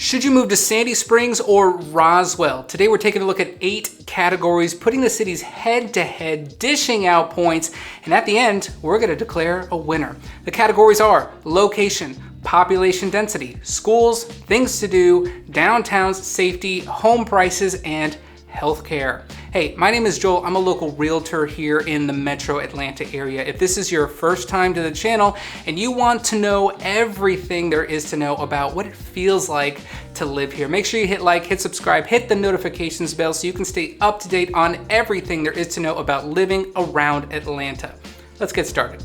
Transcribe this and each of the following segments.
Should you move to Sandy Springs or Roswell? Today we're taking a look at 8 categories, putting the cities head to head, dishing out points, and at the end, we're gonna declare a winner. The categories are location, population density, schools, things to do, downtowns, safety, home prices, and healthcare. Hey, my name is Joel. I'm a local realtor here in the Metro Atlanta area. If this is your first time to the channel and you want to know everything there is to know about what it feels like to live here, make sure you hit like, hit subscribe, hit the notifications bell so you can stay up to date on everything there is to know about living around Atlanta. Let's get started.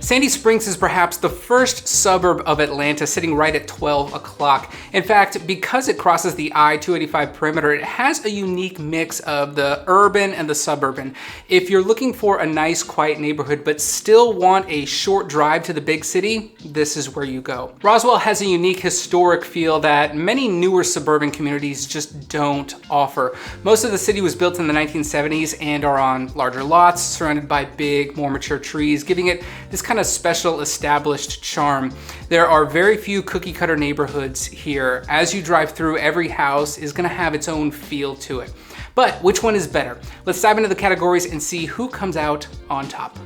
Sandy Springs is perhaps the first suburb of Atlanta, sitting right at 12 o'clock. In fact, because it crosses the I-285 perimeter, it has a unique mix of the urban and the suburban. If you're looking for a nice, quiet neighborhood, but still want a short drive to the big city, this is where you go. Roswell has a unique historic feel that many newer suburban communities just don't offer. Most of the city was built in the 1970s and are on larger lots, surrounded by big, more mature trees, giving it this kind of special established charm. There are very few cookie cutter neighborhoods here. As you drive through, every house is gonna have its own feel to it. But which one is better? Let's dive into the categories and see who comes out on top.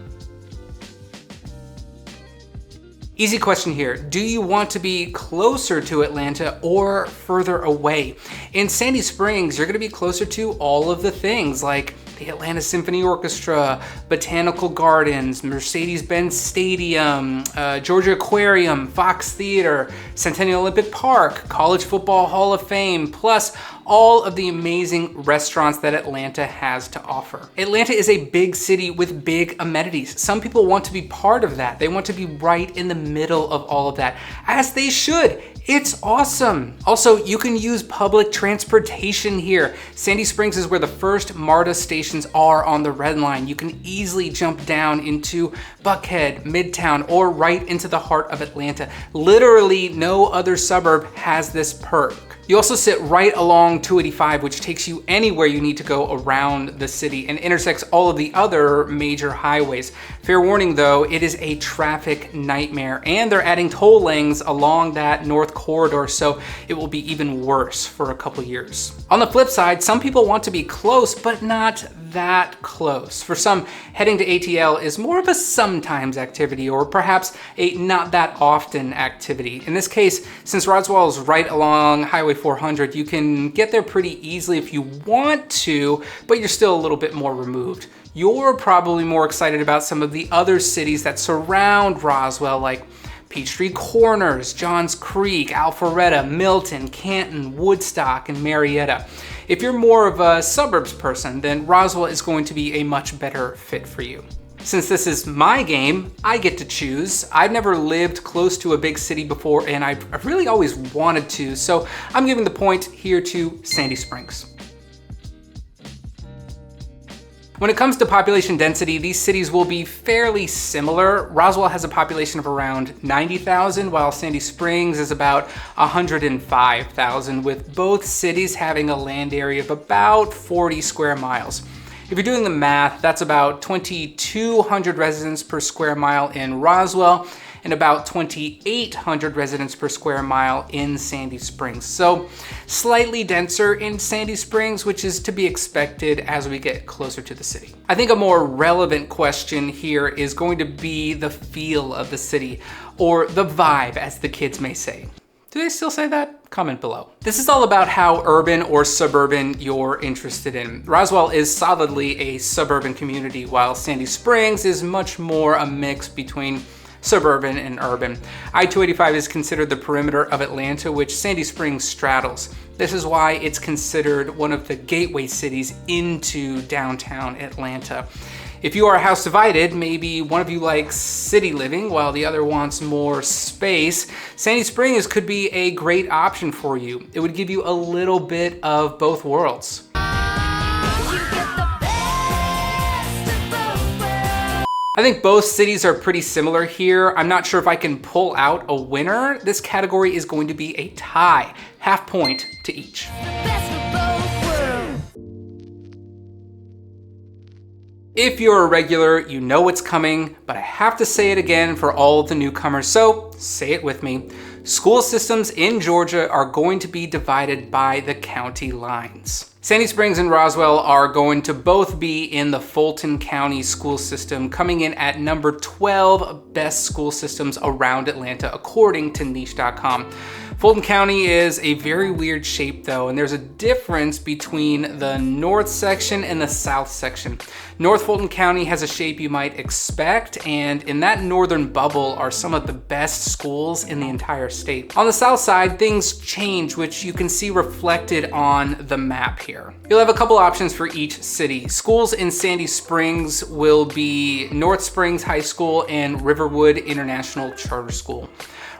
Easy question here. Do you want to be closer to Atlanta or further away? In Sandy Springs, you're gonna be closer to all of the things like the Atlanta Symphony Orchestra, Botanical Gardens, Mercedes-Benz Stadium, Georgia Aquarium, Fox Theater, Centennial Olympic Park, College Football Hall of Fame, plus all of the amazing restaurants that Atlanta has to offer. Atlanta is a big city with big amenities. Some people want to be part of that. They want to be right in the middle of all of that, as they should. It's awesome. Also, you can use public transportation here. Sandy Springs is where the first MARTA stations are on the Red Line. You can easily jump down into Buckhead, Midtown, or right into the heart of Atlanta. Literally no other suburb has this perk. You also sit right along 285, which takes you anywhere you need to go around the city and intersects all of the other major highways. Fair warning though, it is a traffic nightmare, and they're adding toll lanes along that north corridor, so it will be even worse for a couple years. On the flip side, some people want to be close, but not that close. For some, heading to ATL is more of a sometimes activity, or perhaps a not that often activity. In this case, since Roswell is right along Highway 400, you can get there pretty easily if you want to, but you're still a little bit more removed. You're probably more excited about some of the other cities that surround Roswell, like Peachtree Corners, Johns Creek, Alpharetta, Milton, Canton, Woodstock, and Marietta. If you're more of a suburbs person, then Roswell is going to be a much better fit for you. Since this is my game, I get to choose. I've never lived close to a big city before, and I've really always wanted to, so I'm giving the point here to Sandy Springs. When it comes to population density, these cities will be fairly similar. Roswell has a population of around 90,000, while Sandy Springs is about 105,000, with both cities having a land area of about 40 square miles. If you're doing the math, that's about 2,200 residents per square mile in Roswell and about 2,800 residents per square mile in Sandy Springs. So slightly denser in Sandy Springs, which is to be expected as we get closer to the city. I think a more relevant question here is going to be the feel of the city, or the vibe, as the kids may say. Do they still say that? Comment below. This is all about how urban or suburban you're interested in. Roswell is solidly a suburban community, while Sandy Springs is much more a mix between suburban and urban. I-285 is considered the perimeter of Atlanta, which Sandy Springs straddles. This is why it's considered one of the gateway cities into downtown Atlanta. If you are house divided, maybe one of you likes city living while the other wants more space, Sandy Springs could be a great option for you. It would give you a little bit of both worlds. I think both cities are pretty similar here. I'm not sure if I can pull out a winner. This category is going to be a tie, half point to each. If you're a regular, you know what's coming, but I have to say it again for all of the newcomers, so say it with me. School systems in Georgia are going to be divided by the county lines. Sandy Springs and Roswell are going to both be in the Fulton County school system, coming in at number 12 best school systems around Atlanta, according to niche.com. Fulton County is a very weird shape though, and there's a difference between the north section and the south section. North Fulton County has a shape you might expect, and in that northern bubble are some of the best schools in the entire state. On the south side, things change, which you can see reflected on the map here. You'll have a couple options for each city. Schools in Sandy Springs will be North Springs High School and Riverwood International Charter School.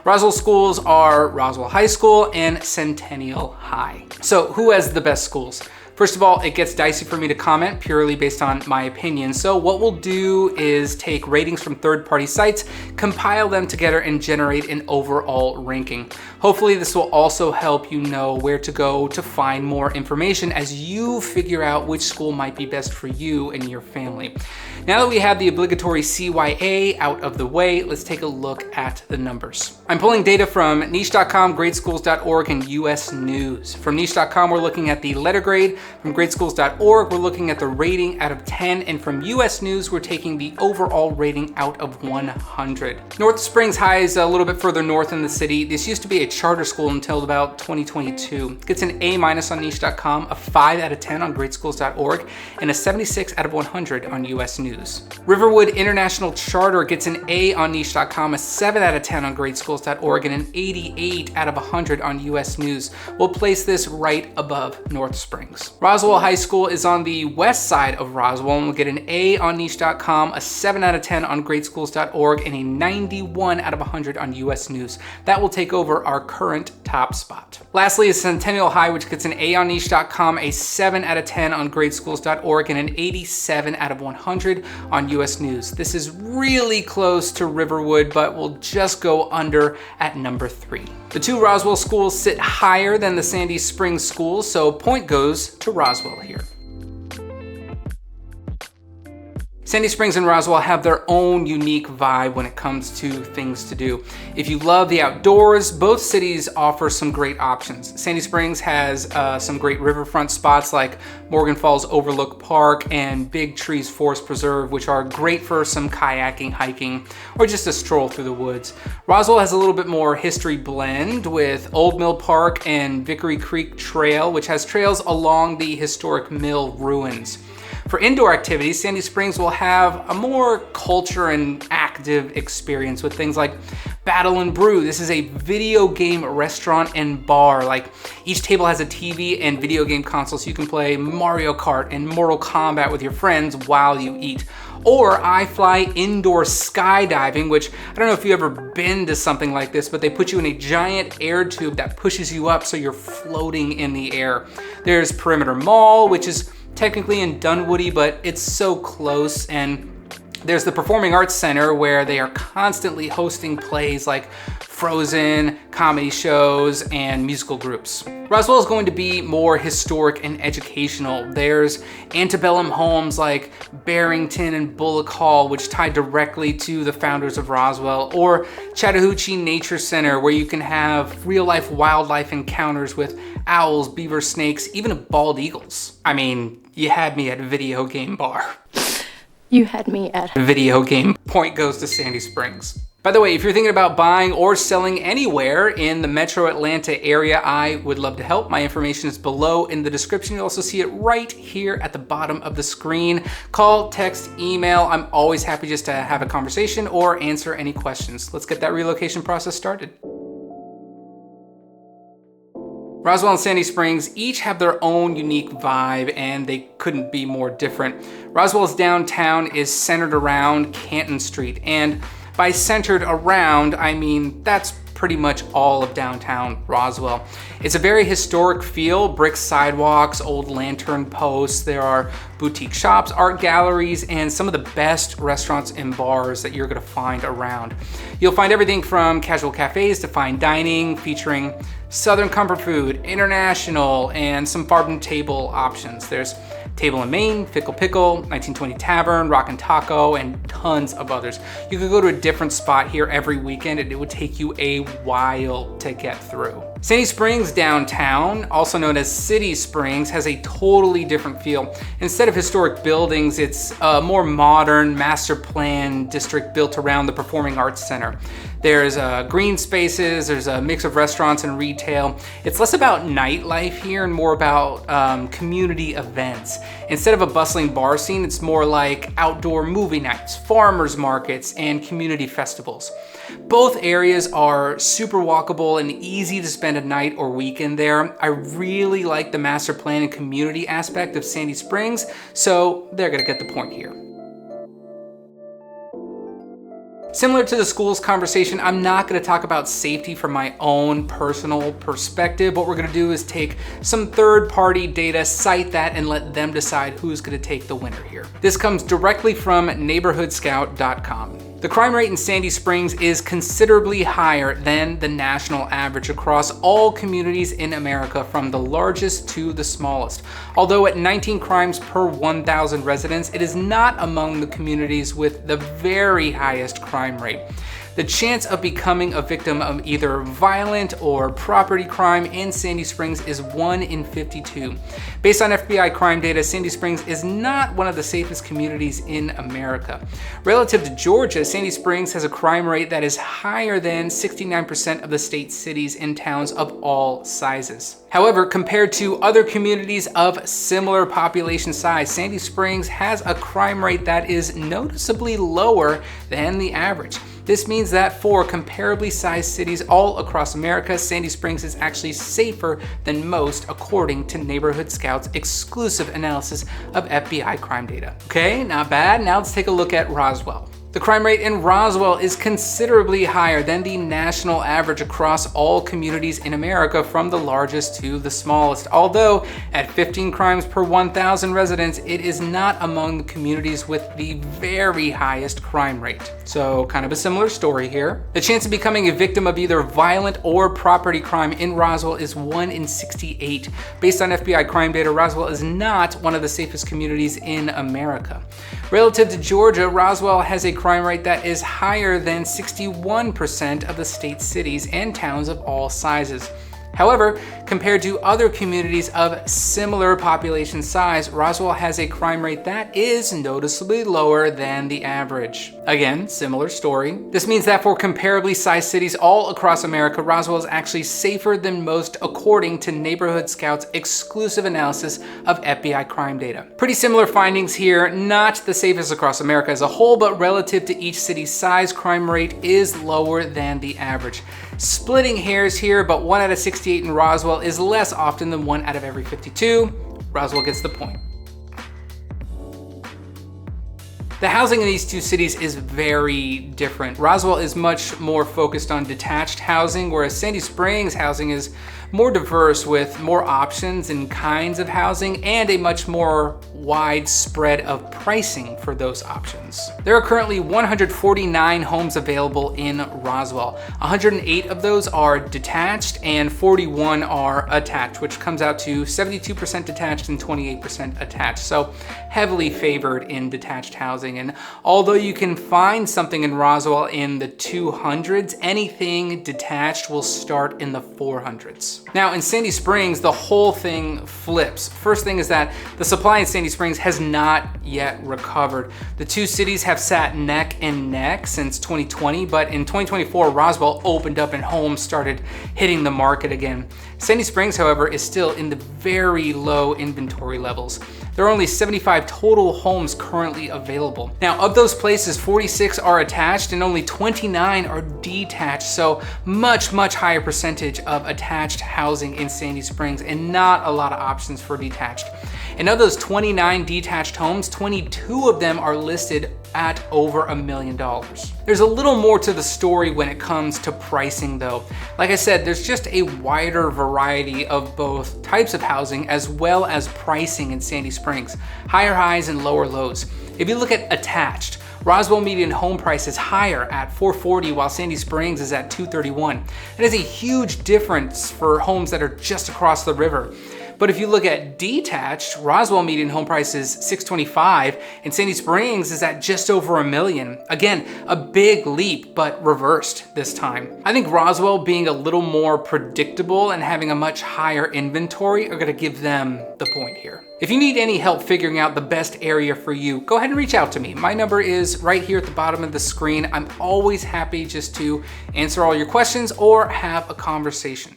Roswell schools are Roswell High School and Centennial High. So who has the best schools? First of all, it gets dicey for me to comment purely based on my opinion. So what we'll do is take ratings from third-party sites, compile them together, and generate an overall ranking. Hopefully this will also help you know where to go to find more information as you figure out which school might be best for you and your family. Now that we have the obligatory CYA out of the way, let's take a look at the numbers. I'm pulling data from niche.com, gradeschools.org, and US News. From niche.com, we're looking at the letter grade. From gradeschools.org, we're looking at the rating out of 10. And from US News, we're taking the overall rating out of 100. North Springs High is a little bit further north in the city. This used to be a charter school until about 2022. It gets an A- on niche.com, a 5 out of 10 on gradeschools.org, and a 76 out of 100 on US News. Riverwood International Charter gets an A on niche.com, a 7 out of 10 on gradeschools.org, and an 88 out of 100 on US News. We'll place this right above North Springs. Roswell High School is on the west side of Roswell and will get an A on niche.com, a 7 out of 10 on gradeschools.org, and a 91 out of 100 on US News. That will take over our current top spot. Lastly is Centennial High, which gets an A on niche.com, a 7 out of 10 on gradeschools.org, and an 87 out of 100 on US News. This is really close to Riverwood, but will just go under at number 3. The two Roswell schools sit higher than the Sandy Springs schools, so point goes to Roswell here. Sandy Springs and Roswell have their own unique vibe when it comes to things to do. If you love the outdoors, both cities offer some great options. Sandy Springs has some great riverfront spots like Morgan Falls Overlook Park and Big Trees Forest Preserve, which are great for some kayaking, hiking, or just a stroll through the woods. Roswell has a little bit more history blend with Old Mill Park and Vickery Creek Trail, which has trails along the historic mill ruins. For indoor activities, Sandy Springs will have a more culture and active experience with things like Battle and Brew. This is a video game restaurant and bar. Like, each table has a TV and video game console so you can play Mario Kart and Mortal Kombat with your friends while you eat. Or iFly indoor skydiving, which I don't know if you've ever been to something like this, but they put you in a giant air tube that pushes you up so you're floating in the air. There's Perimeter Mall, which is technically in Dunwoody, but it's so close. And there's the Performing Arts Center, where they are constantly hosting plays like Frozen, comedy shows, and musical groups. Roswell is going to be more historic and educational. There's antebellum homes like Barrington and Bullock Hall, which tie directly to the founders of Roswell, or Chattahoochee Nature Center, where you can have real-life wildlife encounters with owls, beaver, snakes, even bald eagles. I mean, you had me at video game bar. You had me at video game. Point goes to Sandy Springs. By the way, if you're thinking about buying or selling anywhere in the metro Atlanta area, I would love to help. My information is below in the description. You'll also see it right here at the bottom of the screen. Call, text, email. I'm always happy just to have a conversation or answer any questions. Let's get that relocation process started. Roswell and Sandy Springs each have their own unique vibe, and they couldn't be more different. Roswell's downtown is centered around Canton Street, and by centered around, I mean that's pretty much all of downtown Roswell. It's a very historic feel, brick sidewalks, old lantern posts. There are boutique shops, art galleries, and some of the best restaurants and bars that you're gonna find around. You'll find everything from casual cafes to fine dining, featuring Southern comfort food, international, and some farm-to-table options. There's Table and Main, Fickle Pickle, 1920 Tavern, Rockin' Taco, and tons of others. You could go to a different spot here every weekend and it would take you a while to get through. Sandy Springs downtown, also known as City Springs, has a totally different feel. Instead of historic buildings, it's a more modern master plan district built around the Performing Arts Center. There's green spaces, there's a mix of restaurants and retail. It's less about nightlife here and more about community events. Instead of a bustling bar scene, it's more like outdoor movie nights, farmers markets, and community festivals. Both areas are super walkable and easy to spend a night or weekend there. I really like the master plan and community aspect of Sandy Springs, so they're gonna get the point here. Similar to the schools conversation, I'm not gonna talk about safety from my own personal perspective. What we're gonna do is take some third-party data, cite that, and let them decide who's gonna take the winner here. This comes directly from neighborhoodscout.com. The crime rate in Sandy Springs is considerably higher than the national average across all communities in America, from the largest to the smallest. Although at 19 crimes per 1,000 residents, it is not among the communities with the very highest crime rate. The chance of becoming a victim of either violent or property crime in Sandy Springs is 1 in 52. Based on FBI crime data, Sandy Springs is not one of the safest communities in America. Relative to Georgia, Sandy Springs has a crime rate that is higher than 69% of the state's cities and towns of all sizes. However, compared to other communities of similar population size, Sandy Springs has a crime rate that is noticeably lower than the average. This means that for comparably sized cities all across America, Sandy Springs is actually safer than most, according to Neighborhood Scout's exclusive analysis of FBI crime data. Okay, not bad. Now let's take a look at Roswell. The crime rate in Roswell is considerably higher than the national average across all communities in America, from the largest to the smallest. Although at 15 crimes per 1,000 residents, it is not among the communities with the very highest crime rate. So kind of a similar story here. The chance of becoming a victim of either violent or property crime in Roswell is 1 in 68. Based on FBI crime data, Roswell is not one of the safest communities in America. Relative to Georgia, Roswell has a crime rate that is higher than 61% of the state's cities and towns of all sizes. However, compared to other communities of similar population size, Roswell has a crime rate that is noticeably lower than the average. Again, similar story. This means that for comparably sized cities all across America, Roswell is actually safer than most, according to Neighborhood Scout's exclusive analysis of FBI crime data. Pretty similar findings here, not the safest across America as a whole, but relative to each city's size, crime rate is lower than the average. Splitting hairs here, but 1 out of 68 in Roswell is less often than 1 out of every 52. Roswell gets the point. The housing in these two cities is very different. Roswell is much more focused on detached housing, whereas Sandy Springs housing is more diverse with more options and kinds of housing and a much more wide spread of pricing for those options. There are currently 149 homes available in Roswell. 108 of those are detached and 41 are attached, which comes out to 72% detached and 28% attached. So heavily favored in detached housing. And although you can find something in Roswell in the 200s, anything detached will start in the 400s. Now in Sandy Springs, the whole thing flips. First thing is that the supply in Sandy Springs has not yet recovered. The two cities have sat neck and neck since 2020, but in 2024, Roswell opened up and homes started hitting the market again. Sandy Springs, however, is still in the very low inventory levels. There are only 75 total homes currently available. Now, of those places, 46 are attached and only 29 are detached, so much higher percentage of attached housing in Sandy Springs and not a lot of options for detached. And of those 29 detached homes, 22 of them are listed at over $1 million. There's a little more to the story when it comes to pricing though. Like I said, there's just a wider variety of both types of housing as well as pricing in Sandy Springs, higher highs and lower lows. If you look at attached, Roswell median home price is higher at $440 while Sandy Springs is at $231. That is a huge difference for homes that are just across the river. But if you look at detached, Roswell median home price is $625, and Sandy Springs is at just over $1 million. Again, a big leap, but reversed this time. I think Roswell being a little more predictable and having a much higher inventory are gonna give them the point here. If you need any help figuring out the best area for you, go ahead and reach out to me. My number is right here at the bottom of the screen. I'm always happy just to answer all your questions or have a conversation.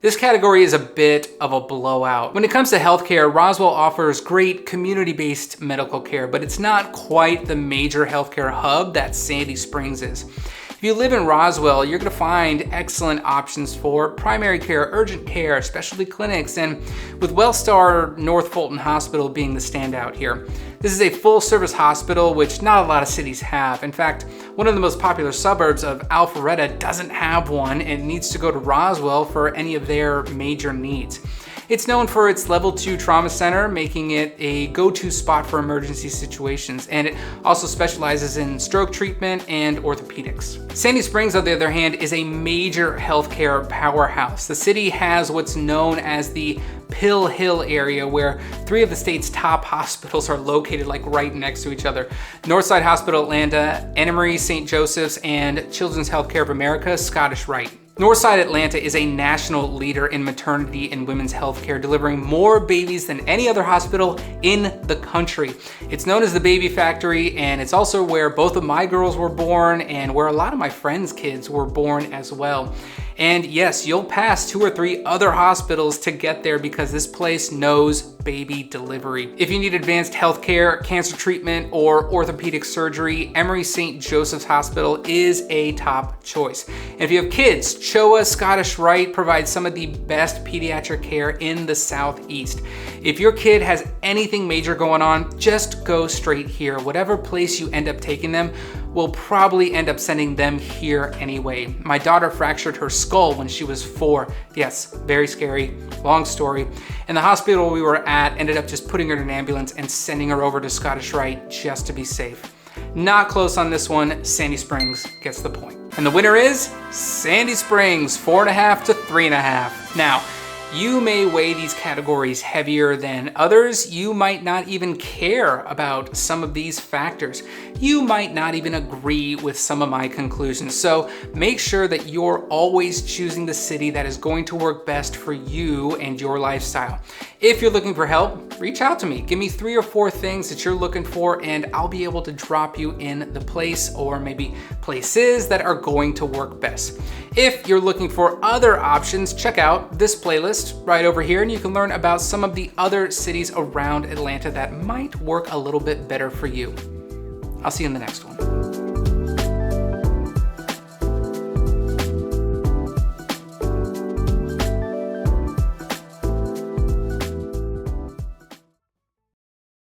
This category is a bit of a blowout. When it comes to healthcare, Roswell offers great community-based medical care, but it's not quite the major healthcare hub that Sandy Springs is. If you live in Roswell, you're gonna find excellent options for primary care, urgent care, specialty clinics, and with Wellstar North Fulton Hospital being the standout here. This is a full-service hospital, which not a lot of cities have. In fact, one of the most popular suburbs of Alpharetta doesn't have one and needs to go to Roswell for any of their major needs. It's known for its level 2 trauma center, making it a go-to spot for emergency situations, and it also specializes in stroke treatment and orthopedics. Sandy Springs, on the other hand, is a major healthcare powerhouse. The city has what's known as the Pill Hill area, where 3 of the state's top hospitals are located like right next to each other. Northside Hospital Atlanta, Emory St. Joseph's, and Children's Healthcare of America, Scottish Rite. Northside Atlanta is a national leader in maternity and women's healthcare, delivering more babies than any other hospital in the country. It's known as the Baby Factory, and it's also where both of my girls were born and where a lot of my friends' kids were born as well. And yes, you'll pass 2 or 3 other hospitals to get there because this place knows baby delivery. If you need advanced healthcare, cancer treatment, or orthopedic surgery, Emory St. Joseph's Hospital is a top choice. And if you have kids, Choa Scottish Rite provides some of the best pediatric care in the Southeast. If your kid has anything major going on, just go straight here. Whatever place you end up taking them, we'll probably end up sending them here anyway. My daughter fractured her skull when she was 4. Yes, very scary, long story. And the hospital we were at ended up just putting her in an ambulance and sending her over to Scottish Rite just to be safe. Not close on this one, Sandy Springs gets the point. And the winner is Sandy Springs, 4.5 to 3.5. Now, you may weigh these categories heavier than others. You might not even care about some of these factors. You might not even agree with some of my conclusions. So make sure that you're always choosing the city that is going to work best for you and your lifestyle. If you're looking for help, reach out to me. Give me 3 or 4 things that you're looking for, and I'll be able to drop you in the place or maybe places that are going to work best. If you're looking for other options, check out this playlist right over here, and you can learn about some of the other cities around Atlanta that might work a little bit better for you. I'll see you in the next one.